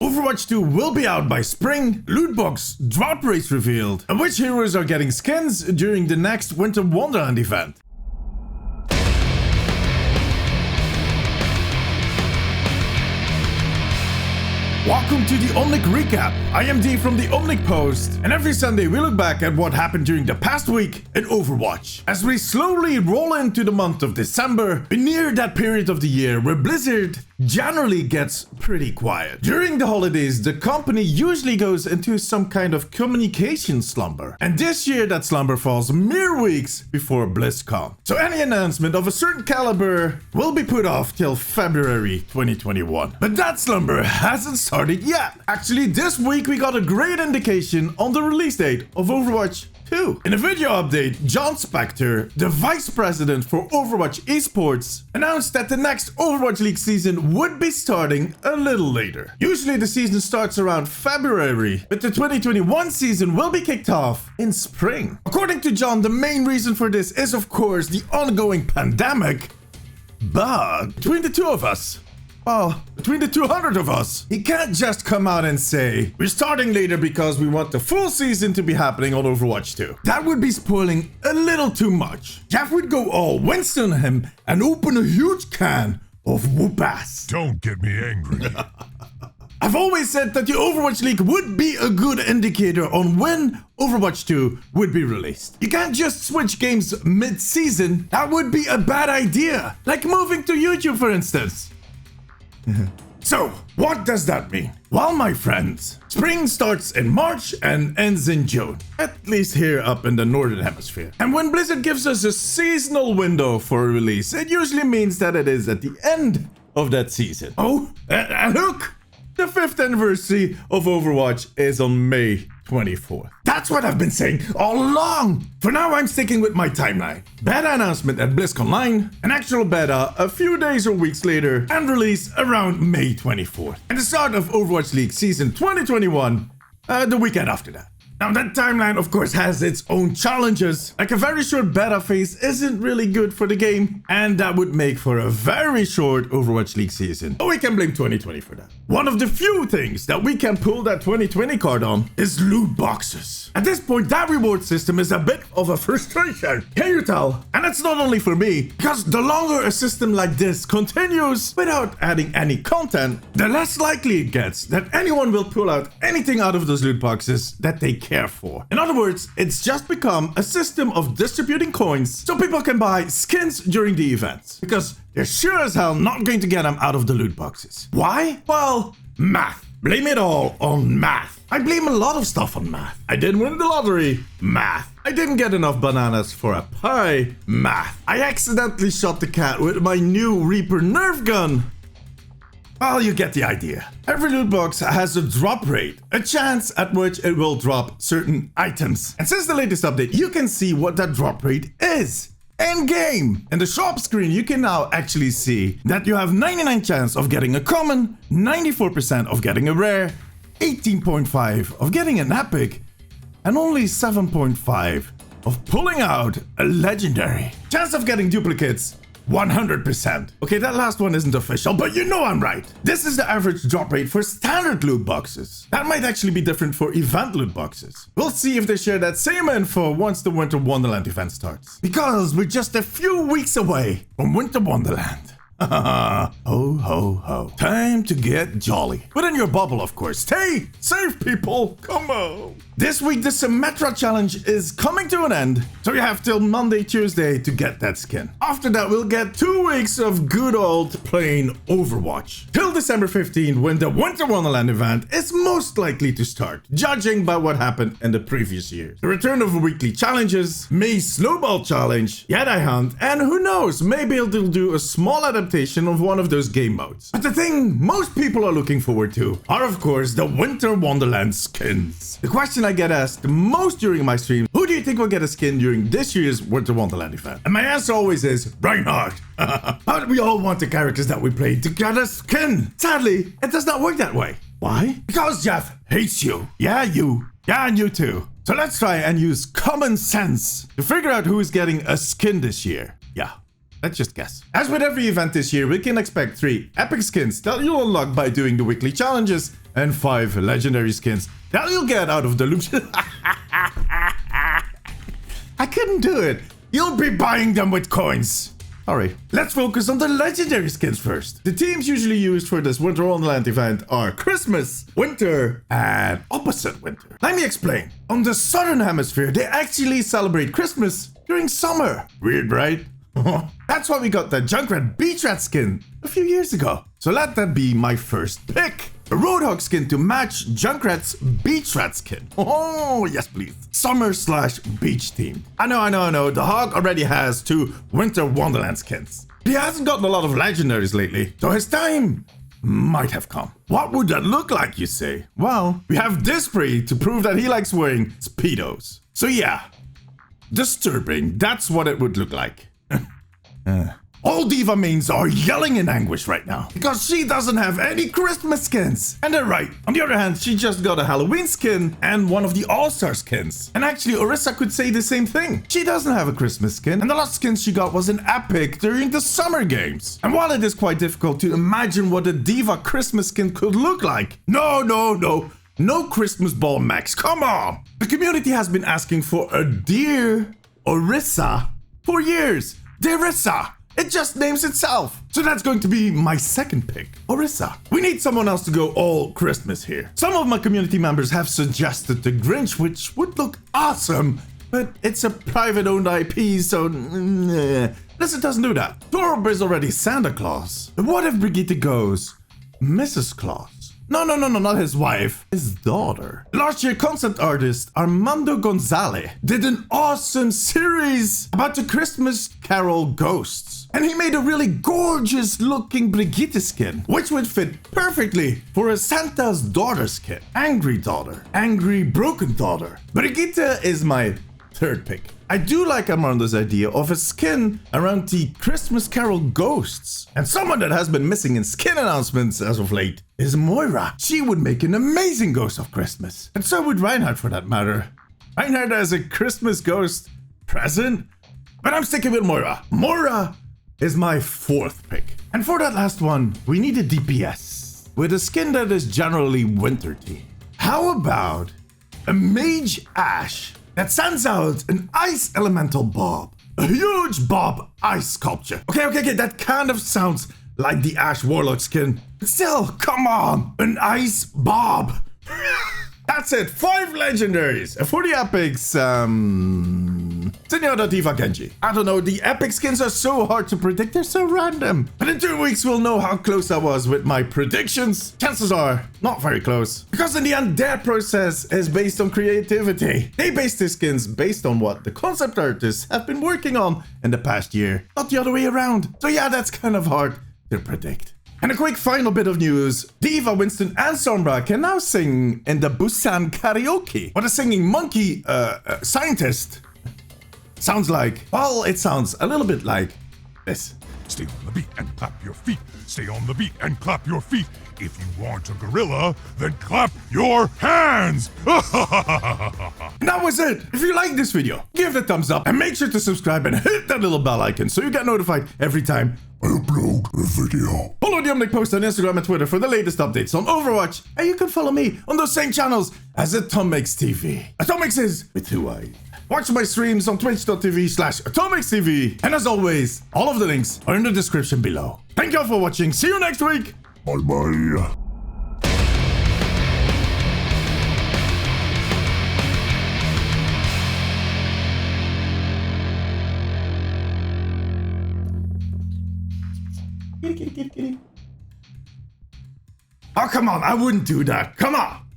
Overwatch 2 will be out by spring, lootbox drop rates revealed, and which heroes are getting skins during the next Winter Wonderland event. Welcome to the Omnic Recap. I am D from the Omnic Post, and every Sunday we look back at what happened during the past week in Overwatch. As we slowly roll into the month of December, we near that period of the year where Blizzard generally gets pretty quiet. During the holidays, the company usually goes into some kind of communication slumber, and this year that slumber falls mere weeks before BlizzCon. So any announcement of a certain caliber will be put off till February 2021. But that slumber hasn't started yet. Actually, this week we got a great indication on the release date of Overwatch 2. In a video update, John Spector, the vice president for Overwatch esports, announced that the next Overwatch League season would be starting a little later. Usually the season starts around February, but the 2021 season will be kicked off in spring. According to John, the main reason for this is of course the ongoing pandemic, but between the two of us, well, between the 200 of us, he can't just come out and say, we're starting later because we want the full season to be happening on Overwatch 2. That would be spoiling a little too much. Jeff would go all Winston on him and open a huge can of whoop-ass. Don't get me angry. I've always said that the Overwatch League would be a good indicator on when Overwatch 2 would be released. You can't just switch games mid-season. That would be a bad idea. Like moving to YouTube, for instance. So, what does that mean? Well, my friends, spring starts in March and ends in June, at least here up in the Northern Hemisphere. And when Blizzard gives us a seasonal window for a release, it usually means that it is at the end of that season. Oh, and look! The 5th anniversary of Overwatch is on May 24th. That's what I've been saying all along. For now, I'm sticking with my timeline. Beta announcement at BlizzCon, an actual beta a few days or weeks later, and release around May 24th. And the start of Overwatch League Season 2021, the weekend after that. Now that timeline of course has its own challenges, like a very short beta phase isn't really good for the game, and that would make for a very short Overwatch League season. But we can blame 2020 for that. One of the few things that we can pull that 2020 card on is loot boxes. At this point, that reward system is a bit of a frustration. Can you tell? And it's not only for me, because the longer a system like this continues without adding any content, the less likely it gets that anyone will pull out anything out of those loot boxes that they care for. In other words, it's just become a system of distributing coins so people can buy skins during the events, because they're sure as hell not going to get them out of the loot boxes. Why? Well, math. Blame it all on math. I blame a lot of stuff on math. I didn't win the lottery. Math. I didn't get enough bananas for a pie. Math. I accidentally shot the cat with my new Reaper Nerf gun. Well, you get the idea. Every loot box has a drop rate, a chance at which it will drop certain items. And since the latest update, you can see what that drop rate is. In game. In the shop screen, you can now actually see that you have 99% chance of getting a common, 94% of getting a rare, 18.5% of getting an epic, and only 7.5% of pulling out a legendary. Chance of getting duplicates, 100%. Okay, that last one isn't official, but you know I'm right. This is the average drop rate for standard loot boxes. That might actually be different for event loot boxes. We'll see if they share that same info once the Winter Wonderland event starts. Because we're just a few weeks away from Winter Wonderland. Ho ho ho. Time to get jolly. Within your bubble, of course. Stay safe, people. Come on. This week, the Symmetra challenge is coming to an end, so you have till Monday, Tuesday to get that skin. After that, we'll get 2 weeks of good old plain Overwatch. Till December 15, when the Winter Wonderland event is most likely to start, judging by what happened in the previous years. The return of weekly challenges, May's Snowball Challenge, Jedi Hunt, and who knows, maybe they'll do a small adaptation of one of those game modes. But the thing most people are looking forward to are, of course, the Winter Wonderland skins. The question I get asked the most during my stream, who do you think will get a skin during this year's Winter Wonderland event? And my answer always is Reinhardt. But we all want the characters that we play to get a skin. Sadly, it does not work that way. Why? Because Jeff hates you. Yeah, you. Yeah, and you too. So let's try and use common sense to figure out who is getting a skin this year. Yeah. Let's just guess. As with every event this year, we can expect 3 epic skins that you'll unlock by doing the weekly challenges and 5 legendary skins that you'll get out of the loot. I couldn't do it. You'll be buying them with coins. Sorry. Let's focus on the legendary skins first. The themes usually used for this Winter Wonderland event are Christmas, winter, and opposite winter. Let me explain. On the southern hemisphere, they actually celebrate Christmas during summer. Weird, right? That's why we got the Junkrat Beach Rat skin a few years ago. So let that be my first pick. A Roadhog skin to match Junkrat's Beach Rat skin. Oh, yes, please. Summer/beach themed. I know. The Hog already has 2 Winter Wonderland skins. He hasn't gotten a lot of legendaries lately, so his time might have come. What would that look like, you say? Well, we have Disprey to prove that he likes wearing Speedos. So yeah, disturbing. That's what it would look like. All Diva mains are yelling in anguish right now because she doesn't have any Christmas skins. And they're right. On the other hand, she just got a Halloween skin and one of the All-Star skins. And actually, Orisa could say the same thing. She doesn't have a Christmas skin, and the last skin she got was an epic during the summer games. And while it is quite difficult to imagine what a Diva Christmas skin could look like, no Christmas ball Max, come on! The community has been asking for a Dear Orisa for years. Dearissa! It just names itself. So that's going to be my second pick, Orisa. We need someone else to go all Christmas here. Some of my community members have suggested the Grinch, which would look awesome, but it's a private owned IP, so Listen doesn't do that. Torb is already Santa Claus. But what if Brigitte goes Mrs. Claus? No, not his wife, his daughter. Last year, concept artist Armando Gonzalez did an awesome series about the Christmas Carol ghosts. And he made a really gorgeous looking Brigitte skin, which would fit perfectly for a Santa's daughter skin. Angry daughter, angry broken daughter. Brigitte is my third pick. I do like Armando's idea of a skin around the Christmas Carol ghosts. And someone that has been missing in skin announcements as of late is Moira. She would make an amazing ghost of Christmas. And so would Reinhardt for that matter. Reinhardt as a Christmas ghost present. But I'm sticking with Moira. Moira is my fourth pick. And for that last one, we need a DPS with a skin that is generally winter themed. How about a Mage Ash that sends out an ice elemental Bob? A huge Bob ice sculpture. Okay, that kind of sounds like the Ash Warlock skin. But still, come on, an ice Bob. That's it, 5 legendaries. And for the epics, Senora Diva Genji. I don't know, the epic skins are so hard to predict, they're so random. But in 2 weeks, we'll know how close I was with my predictions. Chances are not very close. Because in the end, their process is based on creativity. They base their skins based on what the concept artists have been working on in the past year, not the other way around. So yeah, that's kind of hard to predict. And a quick final bit of news. Diva, Winston, and Sombra can now sing in the Busan karaoke. What a singing monkey scientist sounds like. Well, it sounds a little bit like this. Stay on the beat and clap your feet. Stay on the beat and clap your feet. If you want a gorilla, then clap your hands. And that was it. If you like this video, give it a thumbs up and make sure to subscribe and hit that little bell icon so you get notified every time I upload a video. Follow the Omnic post on Instagram and Twitter for the latest updates on Overwatch. And you can follow me on those same channels as ATOMIIXTV. ATOMIIX is with 2 I's. Watch my streams on twitch.tv/ATOMIIXTV. And as always, all of the links are in the description below. Thank you all for watching. See you next week. Bye-bye. Kitty. Oh, come on. I wouldn't do that. Come on.